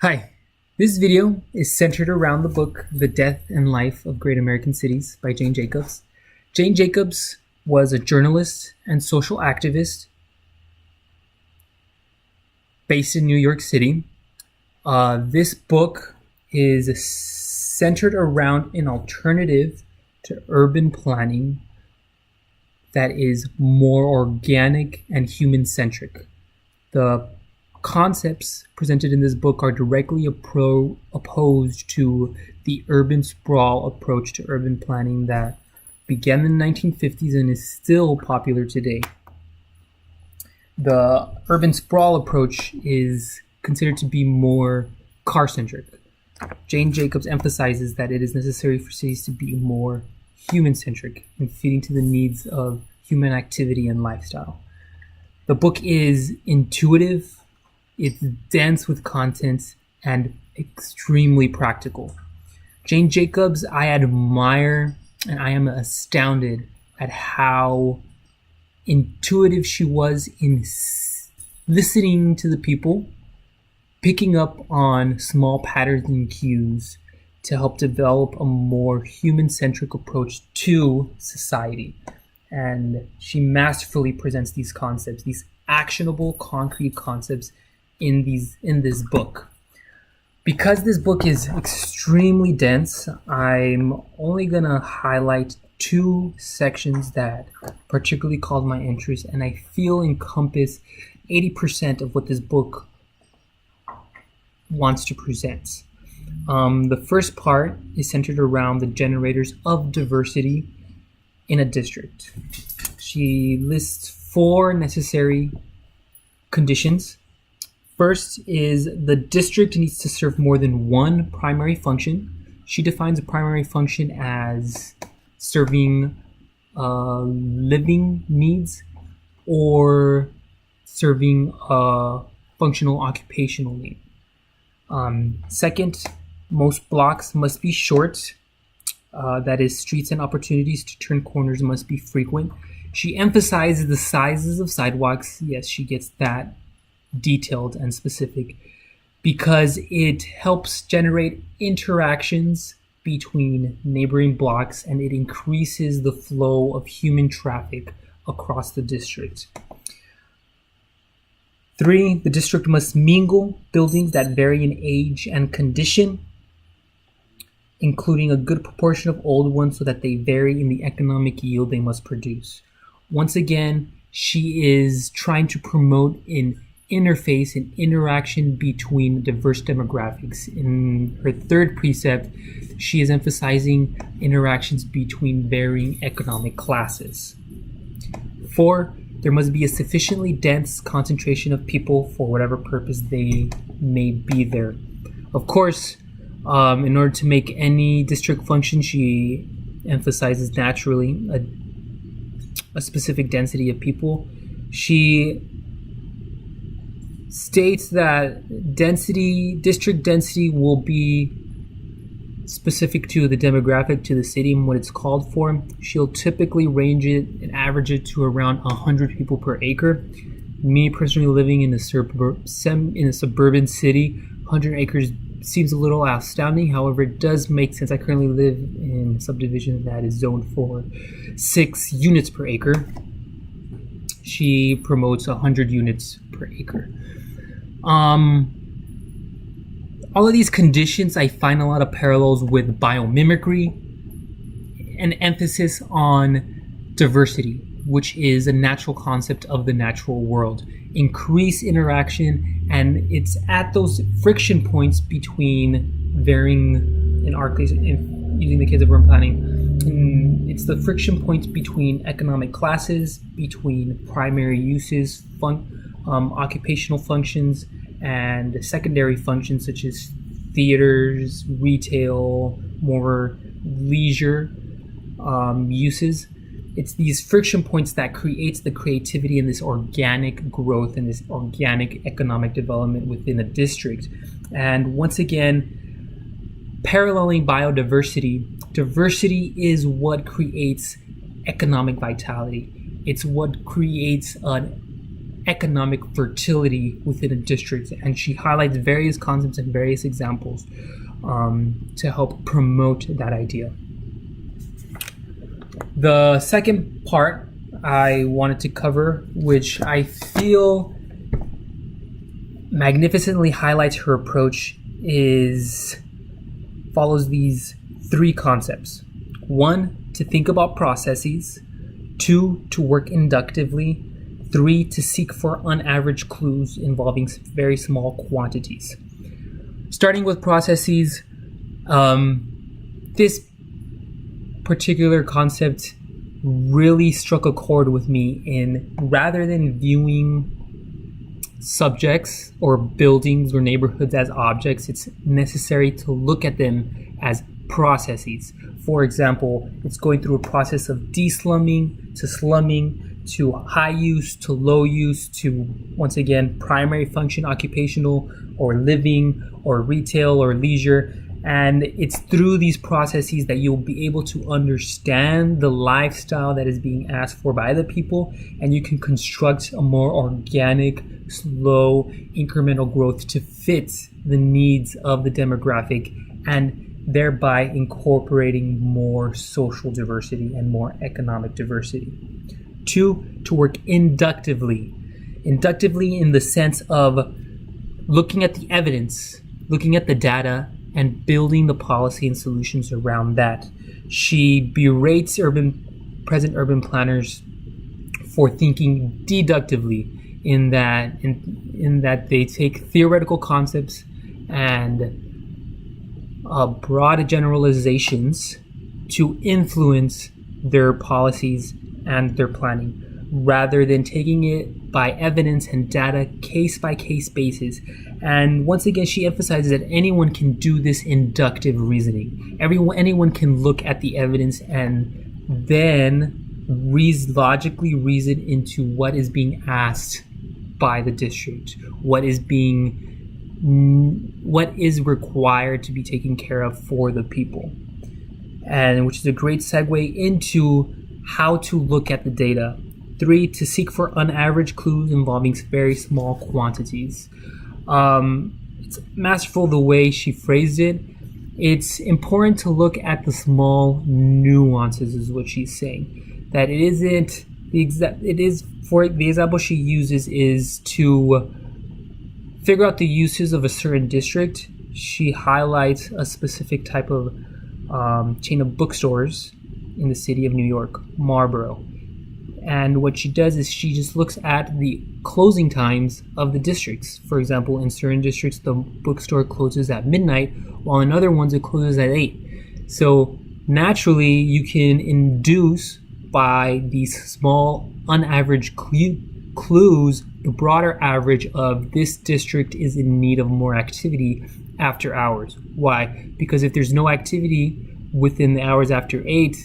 Hi, this video is centered around the book The Death and Life of Great American Cities by Jane Jacobs. Jane Jacobs was a journalist and social activist based in New York City. This book is centered around an alternative to urban planning that is more organic and human-centric. The concepts presented in this book are directly opposed to the urban sprawl approach to urban planning that began in the 1950s and is still popular today. The urban sprawl approach is considered to be more car-centric. Jane Jacobs emphasizes that it is necessary for cities to be more human-centric and fitting to the needs of human activity and lifestyle. The book is intuitive, it's dense with content, and extremely practical. Jane Jacobs, I admire and I am astounded at how intuitive she was in listening to the people, picking up on small patterns and cues to help develop a more human-centric approach to society. And she masterfully presents these concepts, these actionable, concrete concepts in this book. Because this book is extremely dense, I'm only gonna highlight two sections that particularly called my interest and I feel encompass 80% of what this book wants to present. The first part is centered around the generators of diversity in a district. She lists 4 necessary conditions. First is the district needs to serve more than one primary function. She defines a primary function as serving living needs or serving a functional occupational need. Second, most blocks must be short. That is, streets and opportunities to turn corners must be frequent. She emphasizes the sizes of sidewalks. Yes, she gets that detailed and specific because it helps generate interactions between neighboring blocks and it increases the flow of human traffic across the district. 3, the district must mingle buildings that vary in age and condition, including a good proportion of old ones so that they vary in the economic yield they must produce. Once again, she is trying to promote an interface and interaction between diverse demographics. In her third precept, she is emphasizing interactions between varying economic classes. 4, there must be a sufficiently dense concentration of people for whatever purpose they may be there. Of course, in order to make any district function, she emphasizes naturally a specific density of people. She states that district density will be specific to the demographic, to the city and what it's called for. She'll typically range it and average it to around 100 people per acre. Me personally living in a suburban city, 100 acres seems a little astounding. However, it does make sense. I currently live in a subdivision that is zoned for 6 units per acre. She promotes 100 units per acre. All of these conditions, I find a lot of parallels with biomimicry, an emphasis on diversity, which is a natural concept of the natural world. Increase interaction, and it's at those friction points between varying, in our case, using the case of urban planning, it's the friction points between economic classes, between primary uses, occupational functions, and secondary functions such as theaters, retail, more leisure uses. It's these friction points that creates the creativity and this organic growth and this organic economic development within a district. And once again, paralleling biodiversity, diversity is what creates economic vitality. It's what creates an economic fertility within a district. And she highlights various concepts and various examples to help promote that idea. The second part I wanted to cover, which I feel magnificently highlights her approach, follows these three concepts. 1, to think about processes. 2, to work inductively. 3, to seek for unaveraged clues involving very small quantities. Starting with processes, this particular concept really struck a chord with me in, rather than viewing subjects or buildings or neighborhoods as objects, it's necessary to look at them as processes. For example, it's going through a process of de-slumming to slumming to high use to low use to, once again, primary function, occupational or living or retail or leisure. And it's through these processes that you'll be able to understand the lifestyle that is being asked for by the people, and you can construct a more organic, slow, incremental growth to fit the needs of the demographic, and thereby incorporating more social diversity and more economic diversity. 2, to work inductively. Inductively in the sense of looking at the evidence, looking at the data, and building the policy and solutions around that. She berates present urban planners for thinking deductively, in that they take theoretical concepts and broad generalizations to influence their policies and their planning, rather than taking it by evidence and data, case by case basis. And once again, she emphasizes that anyone can do this inductive reasoning. Anyone can look at the evidence and then logically reason into what is being asked by the district, what is required to be taken care of for the people, and which is a great segue into how to look at the data. 3, to seek for unaveraged clues involving very small quantities. It's masterful the way she phrased it. It's important to look at the small nuances, is what she's saying. That it isn't it is, for the example she uses is to figure out the uses of a certain district. She highlights a specific type of chain of bookstores in the city of New York, Marlboro. And what she does is she just looks at the closing times of the districts. For example, in certain districts, the bookstore closes at midnight, while in other ones it closes at 8. So naturally, you can induce by these small, unaveraged clues the broader average of this district is in need of more activity after hours. Why? Because if there's no activity within the hours after 8,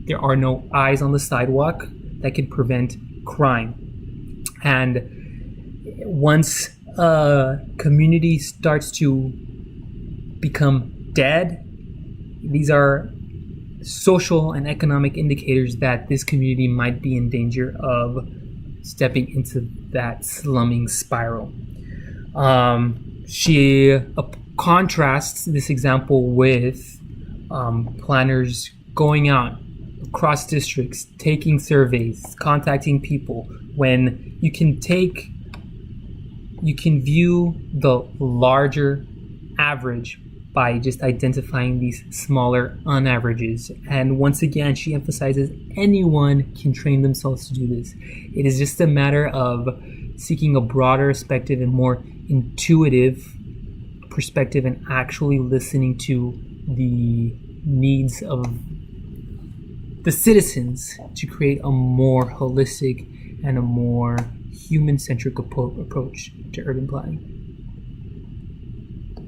there are no eyes on the sidewalk that can prevent crime. And once a community starts to become dead, these are social and economic indicators that this community might be in danger of stepping into that slumming spiral. She contrasts this example with planners going out across districts, taking surveys, contacting people, when you can view the larger average by just identifying these smaller unaverages. And once again, she emphasizes anyone can train themselves to do this. It is just a matter of seeking a broader perspective and more intuitive perspective, and actually listening to the needs of the citizens to create a more holistic and a more human-centric approach to urban planning.